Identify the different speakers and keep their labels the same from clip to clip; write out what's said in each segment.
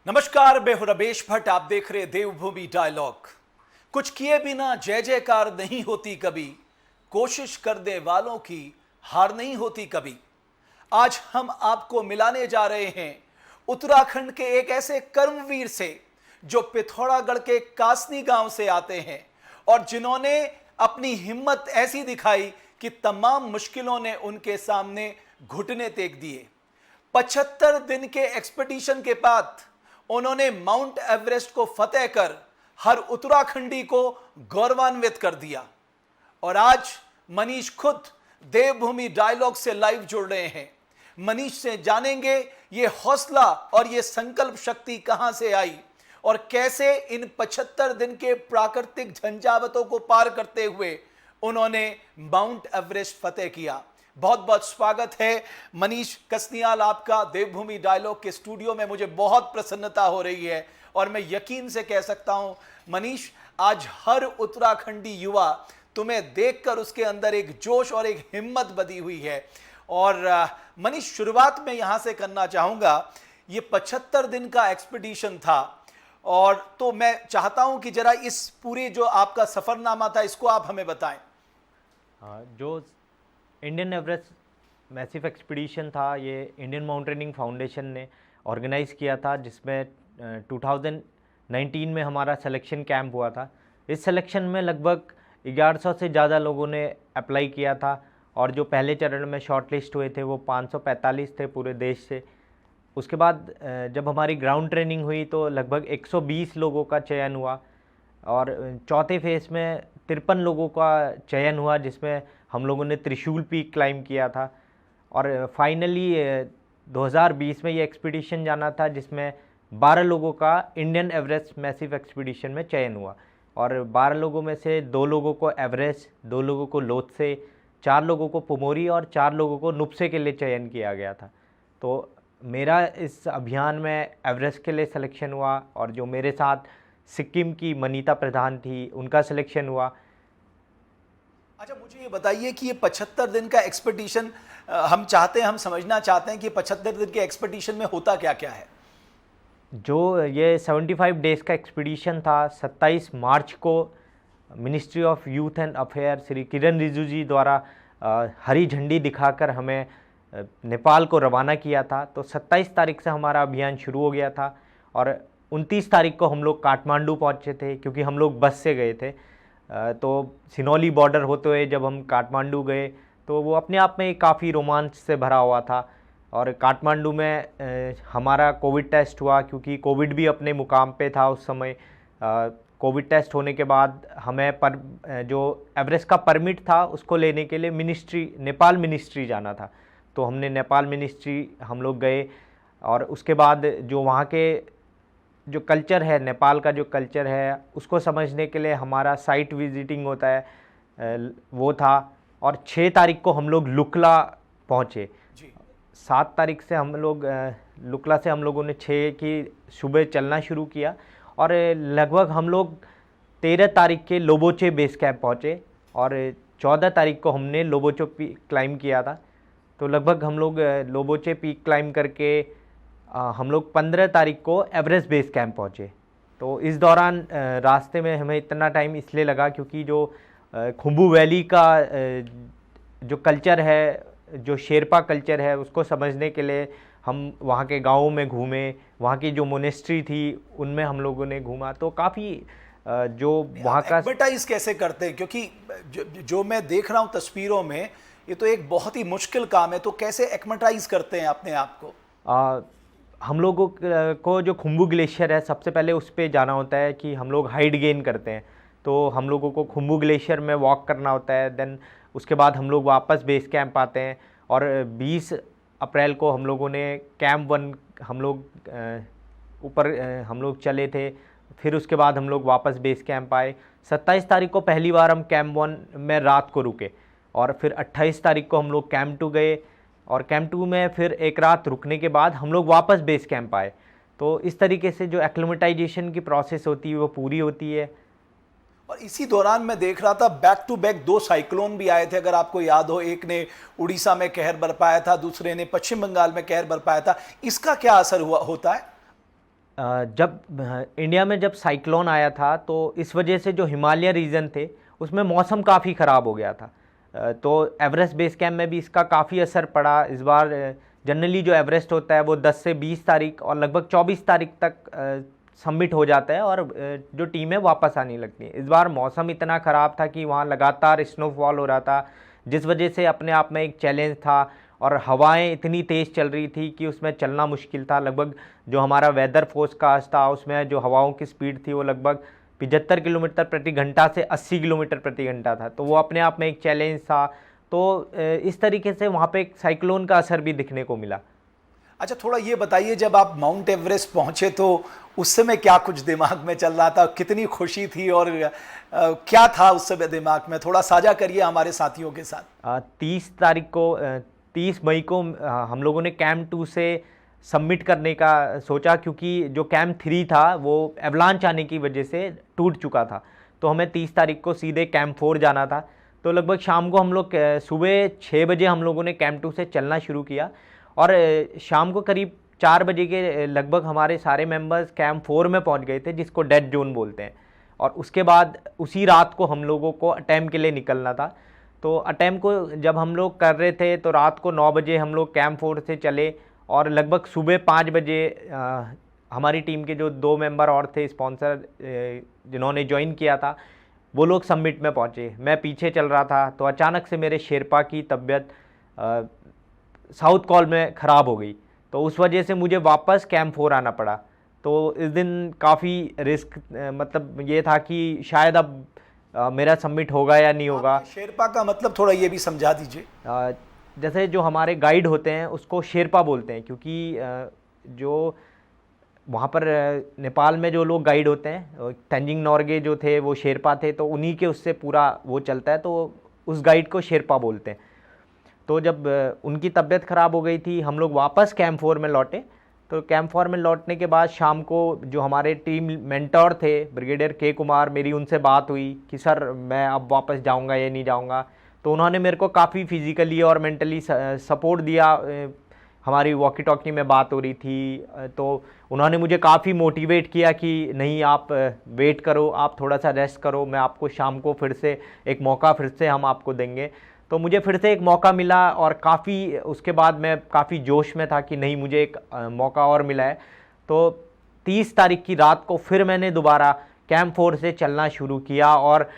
Speaker 1: नमस्कार, मैं हूं रमेश भट्ट। आप देख रहे देवभूमि डायलॉग। कुछ किए बिना जय जयकार नहीं होती कभी, कोशिश करने वालों की हार नहीं होती कभी। आज हम आपको मिलाने जा रहे हैं उत्तराखंड के एक ऐसे कर्मवीर से जो पिथौरागढ़ के कासनी गांव से आते हैं और जिन्होंने अपनी हिम्मत ऐसी दिखाई कि तमाम मुश्किलों ने उनके सामने घुटने टेक दिए। 75 दिन के एक्सपेडिशन के बाद उन्होंने माउंट एवरेस्ट को फतेह कर हर उत्तराखंडी को गौरवान्वित कर दिया। और आज मनीष खुद देवभूमि डायलॉग से लाइव जुड़ रहे हैं। मनीष से जानेंगे ये हौसला और ये संकल्प शक्ति कहां से आई और कैसे इन 75 दिन के प्राकृतिक झंझावतों को पार करते हुए उन्होंने माउंट एवरेस्ट फतेह किया। बहुत बहुत स्वागत है मनीष कसनियाल आपका देवभूमि डायलॉग के स्टूडियो में। मुझे बहुत प्रसन्नता हो रही है और मैं यकीन से कह सकता हूं मनीष, आज हर उत्तराखंडी युवा तुम्हें देखकर उसके अंदर एक जोश और एक हिम्मत बधी हुई है। और मनीष, शुरुआत में यहां से करना चाहूंगा। ये 75 दिन का एक्सपीडिशन था और तो मैं चाहता हूं कि जरा इस पूरे जो आपका सफरनामा था इसको आप हमें बताएं।
Speaker 2: जो इंडियन एवरेस्ट मैसिव एक्सपीडिशन था, ये इंडियन माउंटेनिंग फाउंडेशन ने ऑर्गेनाइज़ किया था, जिसमें 2019 में हमारा सिलेक्शन कैंप हुआ था। इस सिलेक्शन में लगभग 1100 से ज़्यादा लोगों ने अप्लाई किया था और जो पहले चरण में शॉर्टलिस्ट हुए थे वो 545 थे पूरे देश से। उसके बाद जब हमारी ग्राउंड ट्रेनिंग हुई तो लगभग 120 लोगों का चयन हुआ और चौथे फेज़ में 53 लोगों का चयन हुआ, जिसमें हम लोगों ने त्रिशूल पीक क्लाइंब किया था। और फाइनली 2020 में ये एक्सपीडिशन जाना था, जिसमें 12 लोगों का इंडियन एवरेस्ट मैसिव एक्सपीडिशन में चयन हुआ। और 12 लोगों में से 2 लोगों को एवरेस्ट, 2 लोगों को लोत्से, 4 लोगों को पुमोरी और 4 लोगों को नुप्से के लिए चयन किया गया था। तो मेरा इस अभियान में एवरेस्ट के लिए सिलेक्शन हुआ और जो मेरे साथ सिक्किम की मनीता प्रधान थी उनका सिलेक्शन हुआ।
Speaker 1: अच्छा, मुझे ये बताइए कि ये 75 दिन का एक्सपेडिशन हम समझना चाहते हैं कि 75 दिन के एक्सपेडिशन में होता क्या क्या है।
Speaker 2: जो ये 75 डेज़ का एक्सपीडिशन था, 27 मार्च को ministry of youth and affair Shri Kiran Rijiju ji द्वारा हरी झंडी दिखाकर हमें नेपाल को रवाना किया था। तो 27 तारीख से हमारा अभियान शुरू हो गया था और 29 तारीख को हम लोग काठमांडू पहुंचे थे, क्योंकि हम लोग बस से गए थे। तो सिनोली बॉर्डर होते हुए जब हम काठमांडू गए तो वो अपने आप में काफ़ी रोमांच से भरा हुआ था। और काठमांडू में हमारा कोविड टेस्ट हुआ, क्योंकि कोविड भी अपने मुकाम पे था उस समय। कोविड टेस्ट होने के बाद हमें जो एवरेस्ट का परमिट था उसको लेने के लिए नेपाल मिनिस्ट्री जाना था। तो हमने नेपाल मिनिस्ट्री हम लोग गए और उसके बाद जो वहाँ के जो कल्चर है, नेपाल का जो कल्चर है उसको समझने के लिए हमारा साइट विजिटिंग होता है, वो था। और 6 तारीख को हम लोग लुकला पहुँचे। 7 तारीख से हम लोग लुकला से हम लोगों ने 6 की सुबह चलना शुरू किया और लगभग हम लोग 13 तारीख के लोबोचे बेस कैंप पहुँचे और 14 तारीख को हमने लोबोचो पीक क्लाइंब किया था। तो लगभग हम लोग लोबोचे पीक क्लाइंब करके हम लोग 15 तारीख को एवरेस्ट बेस कैंप पहुँचे। तो इस दौरान रास्ते में हमें इतना टाइम इसलिए लगा क्योंकि जो खुम्बू वैली का जो कल्चर है, जो शेरपा कल्चर है, उसको समझने के लिए हम वहाँ के गाँवों में घूमे। वहाँ की जो मोनेस्ट्री थी उनमें हम लोगों ने घूमा। तो काफ़ी जो वहाँ का
Speaker 1: एडवर्टाइज कैसे करते हैं, क्योंकि जो मैं देख रहा हूँ तस्वीरों में ये तो एक बहुत ही मुश्किल काम है। तो कैसे एक्मेटाइज करते हैं अपने आप को?
Speaker 2: हम लोगों को जो खुम्बू ग्लेशियर है, सबसे पहले उस पर जाना होता है कि हम लोग हाइट गेन करते हैं। तो हम लोगों को खुम्बू ग्लेशियर में वॉक करना होता है। देन उसके बाद हम लोग वापस बेस कैंप आते हैं और 20 अप्रैल को हम लोगों ने कैंप 1 हम लोग ऊपर हम लोग चले थे। फिर उसके बाद हम लोग वापस बेस कैंप आए। 27 तारीख को पहली बार हम कैंप 1 में रात को रुके और फिर 28 तारीख को हम लोग कैंप 2 गए और कैंप 2 में फिर एक रात रुकने के बाद हम लोग वापस बेस कैंप आए। तो इस तरीके से जो एक्लिमेटाइजेशन की प्रोसेस होती है वो पूरी होती है।
Speaker 1: और इसी दौरान मैं देख रहा था बैक टू बैक 2 साइक्लोन भी आए थे, अगर आपको याद हो। एक ने उड़ीसा में कहर बरपाया था, दूसरे ने पश्चिम बंगाल में कहर बरपाया था। इसका क्या असर होता है?
Speaker 2: जब इंडिया में जब साइक्लोन आया था तो इस वजह से जो हिमालय रीजन थे उसमें मौसम काफ़ी ख़राब हो गया था। तो एवरेस्ट बेस कैंप में भी इसका काफ़ी असर पड़ा। इस बार जनरली जो एवरेस्ट होता है वो 10 से 20 तारीख और लगभग 24 तारीख तक सबमिट हो जाता है और जो टीमें वापस आने लगती हैं। इस बार मौसम इतना ख़राब था कि वहाँ लगातार स्नोफॉल हो रहा था, जिस वजह से अपने आप में एक चैलेंज था और हवाएं इतनी तेज़ चल रही थी कि उसमें चलना मुश्किल था। लगभग जो हमारा वेदर फोरकास्ट था उसमें जो हवाओं की स्पीड थी वो लगभग 75 किलोमीटर प्रति घंटा से 80 किलोमीटर प्रति घंटा था, तो वो अपने आप में एक चैलेंज था। तो इस तरीके से वहाँ पे एक साइक्लोन का असर भी दिखने को मिला।
Speaker 1: अच्छा, थोड़ा ये बताइए, जब आप माउंट एवरेस्ट पहुंचे तो उस समय क्या कुछ दिमाग में चल रहा था, कितनी खुशी थी और क्या था उस समय दिमाग में, थोड़ा साझा करिए हमारे साथियों के साथ।
Speaker 2: 30 मई को हम लोगों ने कैंप 2 से सबमिट करने का सोचा, क्योंकि जो कैंप 3 था वो एवलांच आने की वजह से टूट चुका था। तो हमें 30 तारीख को सीधे कैंप 4 जाना था। तो लगभग शाम को हम लोग सुबह 6 बजे हम लोगों ने कैंप 2 से चलना शुरू किया और शाम को करीब 4 बजे के लगभग हमारे सारे मेंबर्स कैंप 4 में पहुंच गए थे, जिसको डेड जोन बोलते हैं। और उसके बाद उसी रात को हम लोगों को अटैम्प्ट के लिए निकलना था। तो अटैम्प्ट को जब हम लोग कर रहे थे तो रात को 9 बजे हम लोग कैंप 4 से चले और लगभग सुबह 5 बजे हमारी टीम के जो 2 मेंबर और थे स्पॉन्सर जिन्होंने ज्वाइन किया था, वो लोग सबमिट में पहुंचे। मैं पीछे चल रहा था तो अचानक से मेरे शेरपा की तबीयत साउथ कॉल में ख़राब हो गई, तो उस वजह से मुझे वापस कैंप 4 आना पड़ा। तो इस दिन काफ़ी रिस्क, मतलब ये था कि शायद अब मेरा सबमिट होगा या नहीं होगा।
Speaker 1: शेरपा का मतलब थोड़ा ये भी समझा दीजिए।
Speaker 2: जैसे जो हमारे गाइड होते हैं उसको शेरपा बोलते हैं, क्योंकि जो वहाँ पर नेपाल में जो लोग गाइड होते हैं, तेंजिंग नोर्गे जो थे वो शेरपा थे, तो उन्हीं के उससे पूरा वो चलता है, तो उस गाइड को शेरपा बोलते हैं। तो जब उनकी तबीयत ख़राब हो गई थी, हम लोग वापस कैंप 4 में लौटे। तो कैंप 4 में लौटने के बाद शाम को जो हमारे टीम मेंटोर थे ब्रिगेडियर के कुमार, मेरी उनसे बात हुई कि सर मैं अब वापस जाऊंगा या नहीं जाऊंगा। तो उन्होंने मेरे को काफ़ी फिज़िकली और मेंटली सपोर्ट दिया। हमारी वॉकी टॉकी में बात हो रही थी, तो उन्होंने मुझे काफ़ी मोटिवेट किया कि नहीं आप वेट करो, आप थोड़ा सा रेस्ट करो, मैं आपको शाम को फिर से एक मौका फिर से हम आपको देंगे। तो मुझे फिर से एक मौका मिला और काफ़ी उसके बाद मैं काफ़ी जोश में था कि नहीं मुझे एक मौका और मिला है। तो 30 तारीख की रात को फिर मैंने दोबारा कैंप 4 से चलना शुरू किया और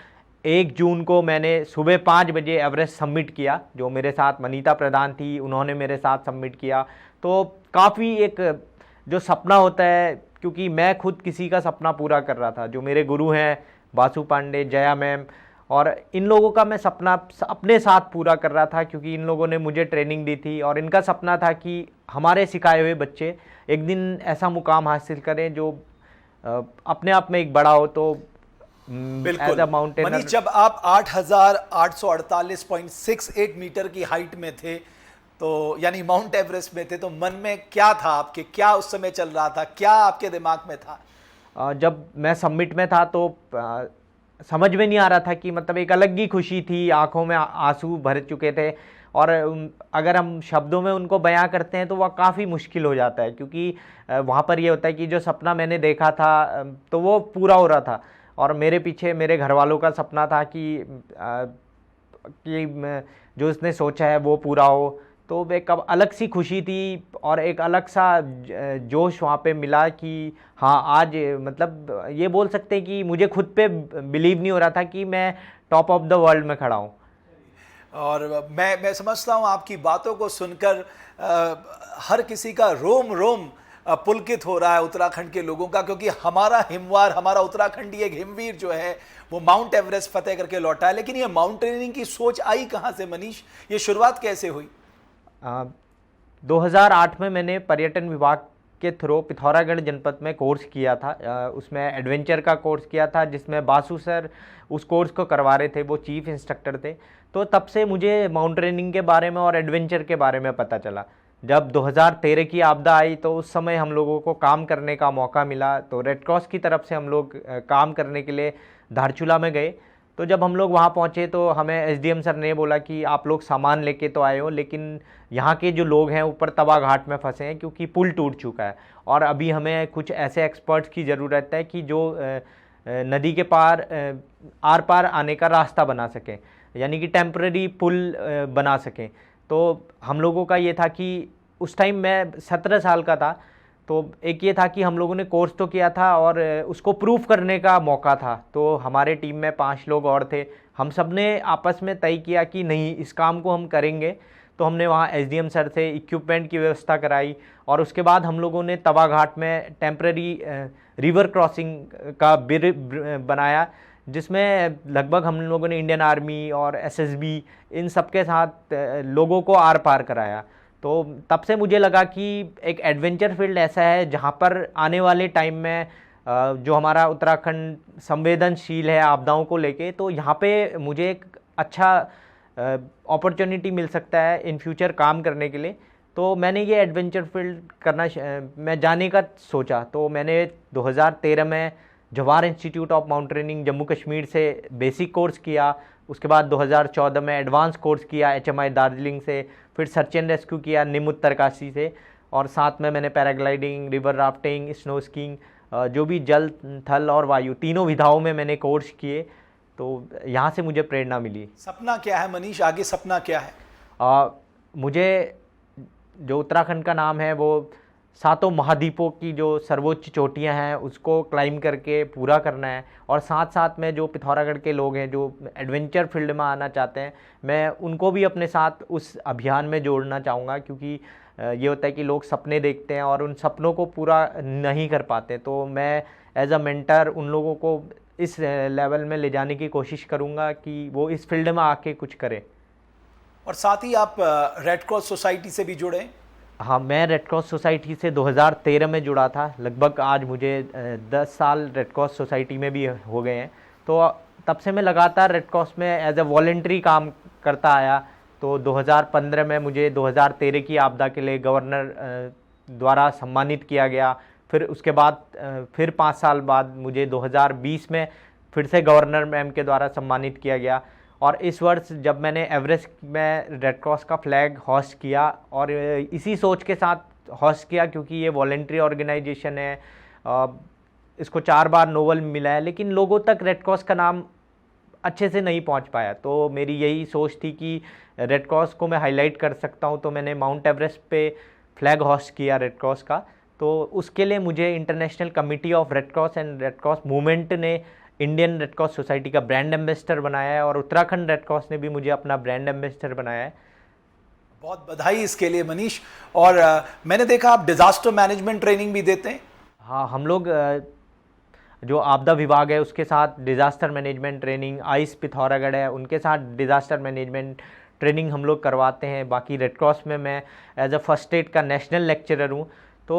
Speaker 2: 1 जून को मैंने सुबह 5 बजे एवरेस्ट सबमिट किया। जो मेरे साथ मनीता प्रधान थी उन्होंने मेरे साथ सबमिट किया। तो काफ़ी एक जो सपना होता है, क्योंकि मैं खुद किसी का सपना पूरा कर रहा था, जो मेरे गुरु हैं बासु पांडे, जया मैम, और इन लोगों का मैं सपना अपने साथ पूरा कर रहा था, क्योंकि इन लोगों ने मुझे ट्रेनिंग दी थी और इनका सपना था कि हमारे सिखाए हुए बच्चे एक दिन ऐसा मुकाम हासिल करें जो अपने आप में एक बड़ा हो। तो
Speaker 1: बिल्कुल मनीष, जब आप 8,848.68 मीटर की हाइट में थे, तो यानी माउंट एवरेस्ट में थे, तो मन में क्या था आपके, क्या उस समय चल रहा था, क्या आपके दिमाग में था?
Speaker 2: जब मैं सबमिट में था तो समझ में नहीं आ रहा था कि मतलब एक अलग ही खुशी थी, आंखों में आंसू भर चुके थे और अगर हम शब्दों में उनको बयां करते हैं तो वह काफ़ी मुश्किल हो जाता है, क्योंकि वहाँ पर ये होता है कि जो सपना मैंने देखा था तो वो पूरा हो रहा था और मेरे पीछे मेरे घर वालों का सपना था कि जो उसने सोचा है वो पूरा हो। तो एक अलग सी खुशी थी और एक अलग सा जोश वहाँ पे मिला कि हाँ आज मतलब ये बोल सकते हैं कि मुझे खुद पे बिलीव नहीं हो रहा था कि मैं टॉप ऑफ द वर्ल्ड में खड़ा हूँ।
Speaker 1: और मैं समझता हूँ आपकी बातों को सुनकर हर किसी का रोम रोम पुलकित हो रहा है, उत्तराखंड के लोगों का, क्योंकि हमारा हिमवार, हमारा उत्तराखंडी एक हिमवीर जो है वो माउंट एवरेस्ट फतेह करके लौटा है। लेकिन ये माउंटेनियरिंग की सोच आई कहाँ से मनीष, ये शुरुआत कैसे हुई?
Speaker 2: 2008 में मैंने पर्यटन विभाग के थ्रू पिथौरागढ़ जनपद में कोर्स किया था। उसमें एडवेंचर का कोर्स किया था, जिसमें बासु सर उस कोर्स को करवा रहे थे, वो चीफ इंस्ट्रक्टर थे। तो तब से मुझे माउंटेनियरिंग के बारे में और एडवेंचर के बारे में पता चला। जब 2013 की आपदा आई तो उस समय हम लोगों को काम करने का मौका मिला, तो रेड क्रॉस की तरफ से हम लोग काम करने के लिए धारचूला में गए। तो जब हम लोग वहाँ पहुँचे तो हमें एसडीएम सर ने बोला कि आप लोग सामान लेके तो आए हो, लेकिन यहाँ के जो लोग हैं ऊपर तवा घाट में फंसे हैं क्योंकि पुल टूट चुका है और अभी हमें कुछ ऐसे एक्सपर्ट्स की ज़रूरत है कि जो नदी के पार आर पार आने का रास्ता बना सकें, यानी कि टेम्पररी पुल बना सकें। तो हम लोगों का ये था कि उस टाइम मैं 17 साल का था, तो एक ये था कि हम लोगों ने कोर्स तो किया था और उसको प्रूफ करने का मौका था। तो हमारे टीम में 5 लोग और थे, हम सब ने आपस में तय किया कि नहीं, इस काम को हम करेंगे। तो हमने वहाँ एसडीएम सर से इक्विपमेंट की व्यवस्था कराई और उसके बाद हम लोगों ने तवा घाट में टेम्पररी रिवर क्रॉसिंग का बनाया, जिसमें लगभग हम लोगों ने इंडियन आर्मी और एसएसबी इन सब के साथ लोगों को आर पार कराया। तो तब से मुझे लगा कि एक एडवेंचर फील्ड ऐसा है जहाँ पर आने वाले टाइम में जो हमारा उत्तराखंड संवेदनशील है आपदाओं को लेके, तो यहाँ पे मुझे एक अच्छा अपॉर्चुनिटी मिल सकता है इन फ्यूचर काम करने के लिए। तो मैंने ये एडवेंचर फील्ड करना मैं जाने का सोचा। तो मैंने 2013 में Jawahar institute of mountaineering Jammu Kashmir से बेसिक कोर्स किया, उसके बाद 2014 में एडवांस कोर्स किया एचएमआई दार्जिलिंग से, फिर सर्च एंड रेस्क्यू किया निम उत्तरकाशी से, और साथ में मैंने paragliding, river rafting, snow skiing, जो भी जल, थल और वायु तीनों विधाओं में मैंने कोर्स किए। तो यहाँ से मुझे प्रेरणा मिली।
Speaker 1: सपना क्या है मनीष, आगे सपना क्या है?
Speaker 2: मुझे जो उत्तराखंड का नाम है वो सातों महाद्वीपों की जो सर्वोच्च चोटियां हैं उसको क्लाइम करके पूरा करना है, और साथ साथ में जो पिथौरागढ़ के लोग हैं जो एडवेंचर फील्ड में आना चाहते हैं, मैं उनको भी अपने साथ उस अभियान में जोड़ना चाहूँगा। क्योंकि ये होता है कि लोग सपने देखते हैं और उन सपनों को पूरा नहीं कर पाते, तो मैं एज अ मेंटर उन लोगों को इस लेवल में ले जाने की कोशिश करूँगा कि वो इस फील्ड में आके कुछ करें।
Speaker 1: और साथ ही आप रेड क्रॉस सोसाइटी से भी जुड़े?
Speaker 2: हाँ, मैं रेड क्रॉस सोसाइटी से 2013 में जुड़ा था। लगभग आज मुझे 10 साल रेड क्रॉस सोसाइटी में भी हो गए हैं। तो तब से मैं लगातार रेड क्रॉस में एज ए वॉलंटरी काम करता आया। तो 2015 में मुझे 2013 की आपदा के लिए गवर्नर द्वारा सम्मानित किया गया। फिर उसके बाद फिर 5 साल बाद मुझे 2020 में फिर से गवर्नर मैम के द्वारा सम्मानित किया गया। और इस वर्ष जब मैंने एवरेस्ट में रेड क्रॉस का फ्लैग होस्ट किया, और इसी सोच के साथ होस्ट किया क्योंकि ये वॉलंटरी ऑर्गेनाइजेशन है, इसको 4 बार नोबल मिला है, लेकिन लोगों तक रेड क्रॉस का नाम अच्छे से नहीं पहुंच पाया। तो मेरी यही सोच थी कि रेड क्रॉस को मैं हाईलाइट कर सकता हूं, तो मैंने माउंट एवरेस्ट पे फ्लैग होस्ट किया रेड क्रॉस का। तो उसके लिए मुझे international committee of red cross and red cross movement ने इंडियन रेड क्रॉस सोसाइटी का ब्रांड एम्बेसडर बनाया है, और उत्तराखंड रेड क्रॉस ने भी मुझे अपना ब्रांड एम्बेसडर बनाया है।
Speaker 1: बहुत बधाई इसके लिए मनीष। और मैंने देखा आप डिजास्टर मैनेजमेंट ट्रेनिंग भी देते हैं?
Speaker 2: हाँ, हम लोग जो आपदा विभाग है उसके साथ disaster management training, ice Pithoragarh है उनके साथ डिज़ास्टर मैनेजमेंट ट्रेनिंग हम लोग करवाते हैं। बाकी रेड क्रॉस में मैं एज अ फर्स्ट एड का नेशनल लेक्चरर हूँ। तो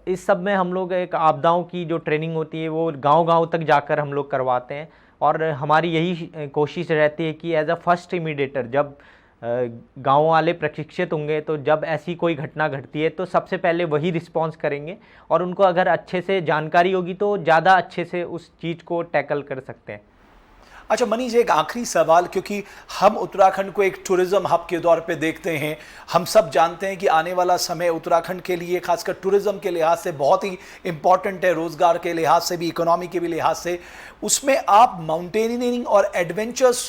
Speaker 2: इस सब में हम लोग एक आपदाओं की जो ट्रेनिंग होती है वो गांव-गांव तक जाकर हम लोग करवाते हैं, और हमारी यही कोशिश रहती है कि एज अ फर्स्ट इमीडिएटर जब गांव वाले प्रशिक्षित होंगे, तो जब ऐसी कोई घटना घटती है तो सबसे पहले वही रिस्पॉन्स करेंगे, और उनको अगर अच्छे से जानकारी होगी तो ज़्यादा अच्छे से उस चीज़ को टैकल कर सकते हैं।
Speaker 1: अच्छा मनीष, एक आखिरी सवाल, क्योंकि हम उत्तराखंड को एक टूरिज्म हब के तौर पे देखते हैं, हम सब जानते हैं कि आने वाला समय उत्तराखंड के लिए खासकर टूरिज्म के लिहाज से बहुत ही इम्पॉर्टेंट है, रोजगार के लिहाज से भी, इकोनॉमी के भी लिहाज से। उसमें आप माउंटेनियरिंग और एडवेंचर्स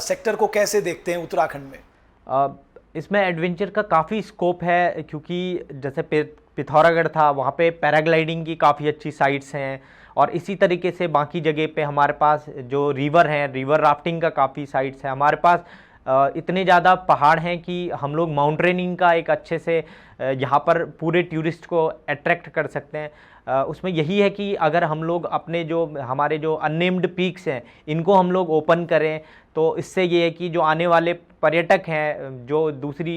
Speaker 1: सेक्टर को कैसे देखते हैं उत्तराखंड में?
Speaker 2: इसमें एडवेंचर का काफ़ी स्कोप है, क्योंकि जैसे पिथौरागढ़ था वहाँ पे पैराग्लाइडिंग की काफ़ी अच्छी साइट्स हैं, और इसी तरीके से बाकी जगह पे हमारे पास जो रिवर हैं, रिवर राफ्टिंग का काफ़ी साइट्स है। हमारे पास इतने ज़्यादा पहाड़ हैं कि हम लोग माउंटेनियरिंग का एक अच्छे से यहाँ पर पूरे टूरिस्ट को अट्रैक्ट कर सकते हैं। उसमें यही है कि अगर हम लोग अपने जो हमारे जो अननेम्ड पीक्स हैं इनको हम लोग ओपन करें, तो इससे ये है कि जो आने वाले पर्यटक हैं जो दूसरी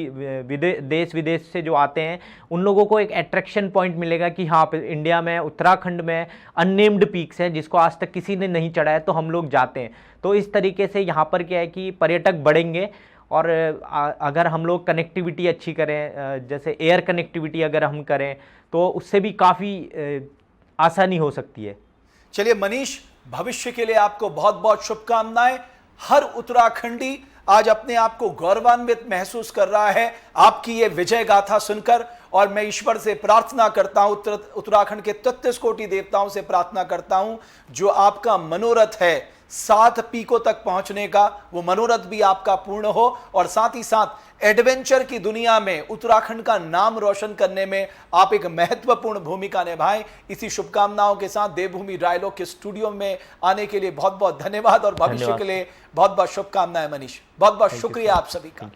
Speaker 2: देश विदेश से जो आते हैं उन लोगों को एक अट्रैक्शन पॉइंट मिलेगा कि हाँ, इंडिया में, उत्तराखंड में अननेम्ड पीक्स हैं जिसको आज तक किसी ने नहीं चढ़ा है, तो हम लोग जाते हैं। तो इस तरीके से यहाँ पर क्या है कि पर्यटक बढ़ेंगे, और अगर हम लोग कनेक्टिविटी अच्छी करें, जैसे एयर कनेक्टिविटी अगर हम करें, तो उससे भी काफ़ी आसानी हो सकती है।
Speaker 1: चलिए मनीष, भविष्य के लिए आपको बहुत बहुत शुभकामनाएं। हर उत्तराखंडी आज अपने आप को गौरवान्वित महसूस कर रहा है आपकी ये विजय गाथा सुनकर, और मैं ईश्वर से प्रार्थना करता हूं, उत्तराखंड के 33 कोटि देवताओं से प्रार्थना करता हूं, जो आपका मनोरथ है 7 पीकों तक पहुंचने का, वो मनोरथ भी आपका पूर्ण हो, और साथ ही साथ एडवेंचर की दुनिया में उत्तराखंड का नाम रोशन करने में आप एक महत्वपूर्ण भूमिका निभाएं। इसी शुभकामनाओं के साथ देवभूमि डायलॉग के स्टूडियो में आने के लिए बहुत बहुत धन्यवाद, और भविष्य के लिए बहुत बहुत शुभकामनाएं मनीष। बहुत बहुत शुक्रिया आप सभी का।